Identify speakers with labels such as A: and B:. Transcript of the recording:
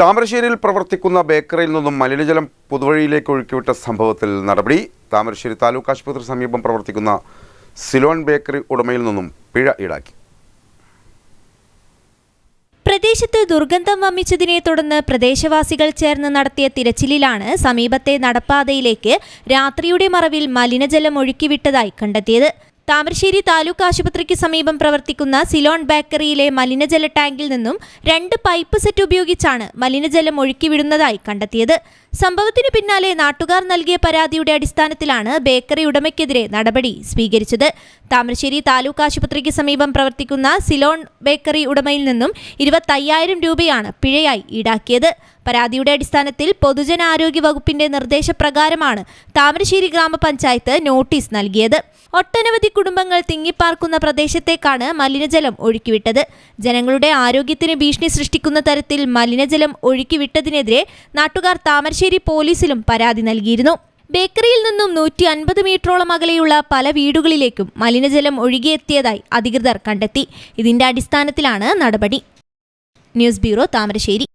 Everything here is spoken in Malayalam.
A: താമരശ്ശേരിയിൽ പ്രവർത്തിക്കുന്ന ബേക്കറിയിൽ നിന്നും മലിനജലം പൊതുവഴിയിലേക്ക് ഒഴുക്കിവിട്ട സംഭവത്തിൽ നടപടി. താമരശ്ശേരി താലൂക്ക് ആശുപത്രി സമീപം പ്രവർത്തിക്കുന്ന സിലോൺ ബേക്കറി ഉടമയിൽ നിന്നും പിഴ ഈടാക്കി.
B: പ്രദേശത്ത് ദുർഗന്ധം വമിച്ചതിനെ തുടർന്ന് പ്രദേശവാസികൾ ചേർന്ന് നടത്തിയ തിരച്ചിലിലാണ് സമീപത്തെ നടപ്പാതയിലേക്ക് രാത്രിയുടെ മറവിൽ മലിനജലം ഒഴുക്കിവിട്ടതായി കണ്ടെത്തിയത്. താമരശ്ശേരി താലൂക്ക് ആശുപത്രിക്ക് സമീപം പ്രവർത്തിക്കുന്ന സിലോൺ ബേക്കറിയിലെ മലിനജല ടാങ്കിൽ നിന്നും 2 പൈപ്പ് സെറ്റ് ഉപയോഗിച്ചാണ് മലിനജലം ഒഴുക്കിവിടുന്നതായി കണ്ടെത്തിയത്. സംഭവത്തിനു പിന്നാലെ നാട്ടുകാർ നൽകിയ പരാതിയുടെ അടിസ്ഥാനത്തിലാണ് ബേക്കറി ഉടമയ്ക്കെതിരെ നടപടി സ്വീകരിച്ചത്. താമരശ്ശേരി താലൂക്ക് ആശുപത്രിക്ക് സമീപം പ്രവർത്തിക്കുന്ന സിലോൺ ബേക്കറി ഉടമയിൽ നിന്നും 25,000 രൂപയാണ് പിഴയായി ഈടാക്കിയത്. പരാതിയുടെ അടിസ്ഥാനത്തിൽ പൊതുജനാരോഗ്യ വകുപ്പിന്റെ നിർദ്ദേശപ്രകാരമാണ് താമരശ്ശേരി ഗ്രാമപഞ്ചായത്ത് നോട്ടീസ് നൽകിയത്. ഒട്ടനവധി കുടുംബങ്ങൾ തിങ്ങിപ്പാർക്കുന്ന പ്രദേശത്തേക്കാണ് മലിനജലം ഒഴുക്കിവിട്ടത്. ജനങ്ങളുടെ ആരോഗ്യത്തിന് ഭീഷണി സൃഷ്ടിക്കുന്ന തരത്തിൽ മലിനജലം ഒഴുക്കിവിട്ടതിനെതിരെ നാട്ടുകാർ താമരശ്ശേരി പോലീസിലും പരാതി നൽകിയിരുന്നു. ബേക്കറിയിൽ നിന്നും 150 മീറ്ററോളം അകലെയുള്ള പല വീടുകളിലേക്കും മലിനജലം ഒഴുകിയെത്തിയതായി അധികൃതർ കണ്ടെത്തി. ഇതിന്റെ അടിസ്ഥാനത്തിലാണ് നടപടി. News bureau, Thamarassery.